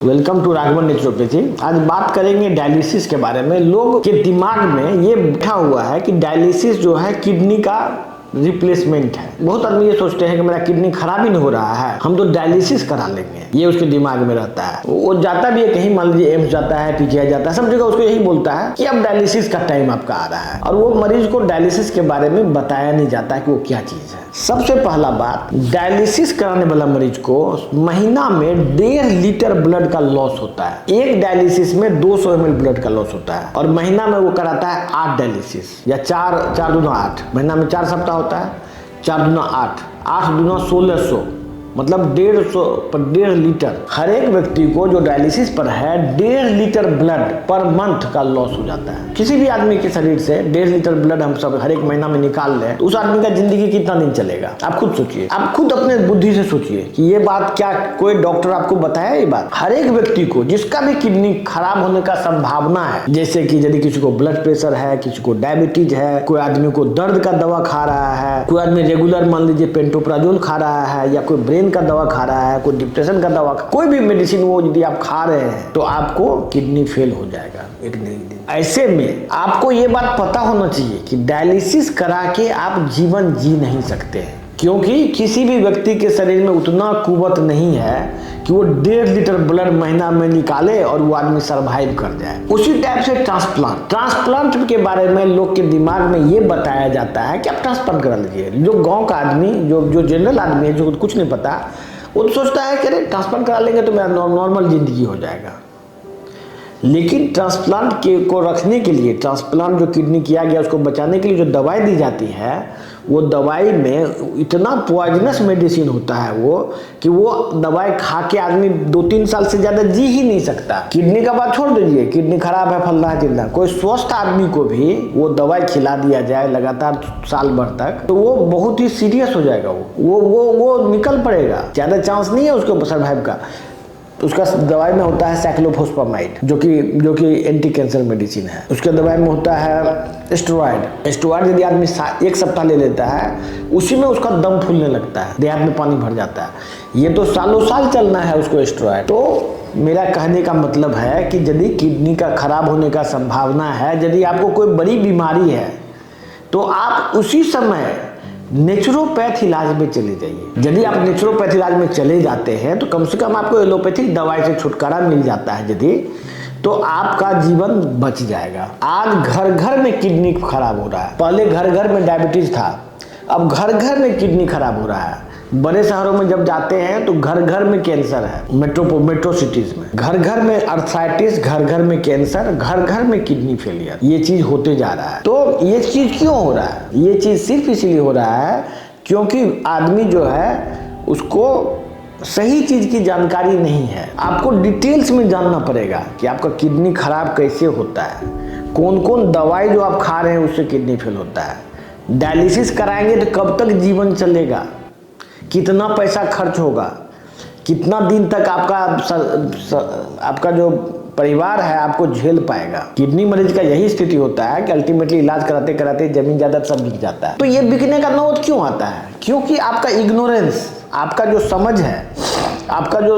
Welcome to Raghavan naturopathy. आज बात करेंगे डायलिसिस के बारे में। लोग के दिमाग में ये बैठा हुआ है कि डायलिसिस जो है किडनी का रिप्लेसमेंट है। बहुत आदमी ये सोचते हैं कि मेरा किडनी खराब ही नहीं हो रहा है, हम तो डायलिसिस करा लेंगे, ये उसके दिमाग में रहता है। वो जाता भी है कहीं, मान लीजिए एम्स जाता है, पीजीआई जाता है, सब जगह उसको यही बोलता है कि अब डायलिसिस का टाइम आपका आ रहा है, और वो मरीज को डायलिसिस के बारे में बताया नहीं जाता है कि वो क्या चीज है। सबसे पहला बात, डायलिसिस कराने वाला मरीज को महीना में 1.5 लीटर ब्लड का लॉस होता है। एक डायलिसिस में 200 ml ब्लड का लॉस होता है, और महीना में वो कराता है 8 डायलिसिस या 4 दूना 8, महीना में 4 सप्ताह होता है, 4 दूना 8, 8 दूना 1600, मतलब 1.5 लीटर। हर एक व्यक्ति को जो डायलिसिस पर है 1.5 लीटर ब्लड पर मंथ का लॉस हो जाता है। किसी भी आदमी के शरीर से 1.5 लीटर ब्लड हम सब हर एक महीना में निकाल लें तो उस आदमी का जिंदगी कितना दिन चलेगा? आप खुद सोचिए, आप खुद अपने बुद्धि से सोचिए कि ये बात क्या कोई डॉक्टर आपको बताया? ये बात हर एक व्यक्ति को जिसका भी किडनी खराब होने का संभावना है, जैसे कि यदि किसी को ब्लड प्रेशर है, किसी को डायबिटीज है, कोई आदमी को दर्द का दवा खा रहा है, कोई आदमी रेगुलर मान लीजिए पेंटोप्राजोल खा रहा है, या कोई ब्रेन का दवा खा रहा है, कोई डिप्रेशन का दवा, कोई भी मेडिसिन वो यदि आप खा रहे हैं तो आपको किडनी फेल हो जाएगा एक दिन। ऐसे में आपको ये बात पता होना चाहिए कि डायलिसिस करा के आप जीवन जी नहीं सकते हैं, क्योंकि किसी भी व्यक्ति के शरीर में उतना कुवत नहीं है कि वो 1.5 लीटर ब्लड महीना में निकाले और वो आदमी सरवाइव कर जाए। उसी टाइप से ट्रांसप्लांट के बारे में लोग के दिमाग में ये बताया जाता है कि आप ट्रांसप्लांट करा लीजिए। जो गांव का आदमी, जो जनरल आदमी है, जो कुछ नहीं पता, वो तो सोचता है कि अरे ट्रांसप्लांट करा लेंगे तो मेरा नॉर्मल जिंदगी हो जाएगा। लेकिन ट्रांसप्लांट को रखने के लिए, ट्रांसप्लांट जो किडनी किया गया उसको बचाने के लिए जो दवाई दी जाती है, वो दवाई में इतना पॉइजनस मेडिसिन होता है वो कि वो दवाई खा के आदमी 2-3 साल से ज़्यादा जी ही नहीं सकता। किडनी का बात छोड़ दीजिए, किडनी खराब है फलना चिल्ला, कोई स्वस्थ आदमी को भी वो दवाई खिला दिया जाए लगातार साल भर तक तो वो बहुत ही सीरियस हो जाएगा। वो निकल पड़ेगा, ज़्यादा चांस नहीं है उसको सर्वाइव का। उसका दवाई में होता है साइक्लोफॉस्फामाइड, जो कि एंटी कैंसर मेडिसिन है। उसके दवाई में होता है स्टेरॉइड यदि आदमी 1 सप्ताह ले लेता है, उसी में उसका दम फूलने लगता है, देह में पानी भर जाता है। ये तो सालों साल चलना है उसको स्टेरॉइड। तो मेरा कहने का मतलब है कि यदि किडनी का खराब होने का संभावना है, यदि आपको कोई बड़ी बीमारी है, तो आप उसी समय नेचुरोपैथ इलाज में चले जाइए। यदि आप नेचुरोपैथ इलाज में चले जाते हैं तो कम से कम आपको एलोपैथिक दवाई से छुटकारा मिल जाता है यदि, तो आपका जीवन बच जाएगा। आज घर घर में किडनी खराब हो रहा है। पहले घर घर में डायबिटीज था, अब घर घर में किडनी खराब हो रहा है। बड़े शहरों में जब जाते हैं तो घर घर में कैंसर है। मेट्रो सिटीज में घर घर में अर्थराइटिस, घर घर में कैंसर, घर घर में किडनी फेलियर, ये चीज होते जा रहा है। तो ये चीज क्यों हो रहा है? ये चीज सिर्फ इसलिए हो रहा है क्योंकि आदमी जो है उसको सही चीज की जानकारी नहीं है। आपको डिटेल्स में जानना पड़ेगा कि आपका किडनी खराब कैसे होता है, कौन कौन दवाई जो आप खा रहे हैं उससे किडनी फेल होता है। डायलिसिस कराएंगे तो कब तक जीवन चलेगा, कितना पैसा खर्च होगा, कितना दिन तक आपका जो परिवार है आपको झेल पाएगा। किडनी मरीज का यही स्थिति होता है कि अल्टीमेटली इलाज कराते कराते जमीन जायदाद सब बिक जाता है। तो ये बिकने का नौबत क्यों आता है? क्योंकि आपका इग्नोरेंस, आपका जो समझ है, आपका जो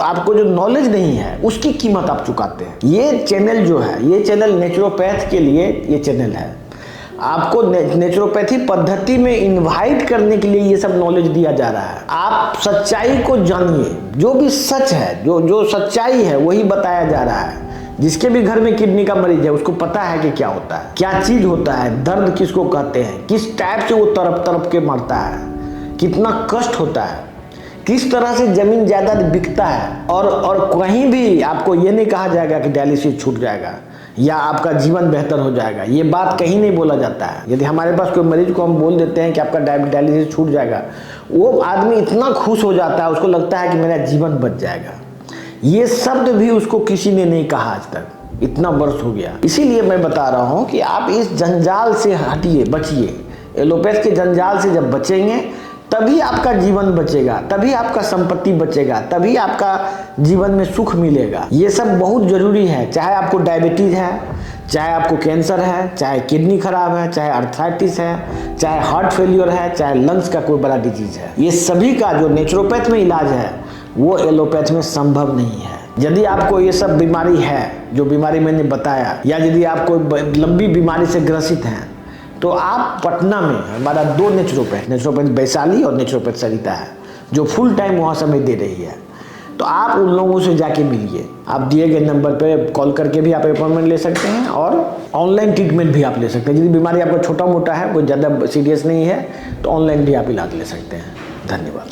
आपको जो नॉलेज नहीं है, उसकी कीमत आप चुकाते हैं। ये चैनल जो है, ये चैनल नेचुरोपैथ के लिए ये चैनल है। आपको नेचुरोपैथी पद्धति में इनवाइट करने के लिए ये सब नॉलेज दिया जा रहा है। आप सच्चाई को जानिए, जो भी सच है, जो सच्चाई है वही बताया जा रहा है। जिसके भी घर में किडनी का मरीज है उसको पता है कि क्या होता है, क्या चीज होता है, दर्द किसको कहते हैं, किस टाइप से वो तड़प के मरता है, कितना कष्ट होता है, किस तरह से जमीन जायदाद बिकता है। और कहीं भी आपको ये नहीं कहा जाएगा कि डायलिसिस छूट जाएगा या आपका जीवन बेहतर हो जाएगा। ये बात कहीं नहीं बोला जाता है। यदि हमारे पास कोई मरीज को हम बोल देते हैं कि आपका डायलिसिस छूट जाएगा, वो आदमी इतना खुश हो जाता है, उसको लगता है कि मेरा जीवन बच जाएगा। ये शब्द भी उसको किसी ने नहीं कहा आज तक, इतना वर्ष हो गया। इसीलिए मैं बता रहा हूँ कि आप इस जंजाल से हटिए, बचिए। एलोपैथ के जंजाल से जब बचेंगे तभी आपका जीवन बचेगा, तभी आपका संपत्ति बचेगा, तभी आपका जीवन में सुख मिलेगा। ये सब बहुत जरूरी है। चाहे आपको डायबिटीज है, चाहे आपको कैंसर है, चाहे किडनी खराब है, चाहे अर्थराइटिस है, चाहे हार्ट फेलियर है, चाहे लंग्स का कोई बड़ा डिजीज है, ये सभी का जो नेचुरोपैथ में इलाज है वो एलोपैथ में संभव नहीं है। यदि आपको ये सब बीमारी है, जो बीमारी मैंने बताया, या यदि आप कोई लंबी बीमारी से ग्रसित हैं, तो आप पटना में हमारा 2 नेचुरोपैथ वैशाली और नेचुरोपैथ सरिता है, जो फुल टाइम वहाँ समय दे रही है। तो आप उन लोगों से जाके मिलिए। आप दिए गए नंबर पे कॉल करके भी आप अपॉइंटमेंट ले सकते हैं और ऑनलाइन ट्रीटमेंट भी आप ले सकते हैं। यदि बीमारी आपको छोटा मोटा है, कोई ज़्यादा सीरियस नहीं है, तो ऑनलाइन भी आप इलाज ले सकते हैं। धन्यवाद।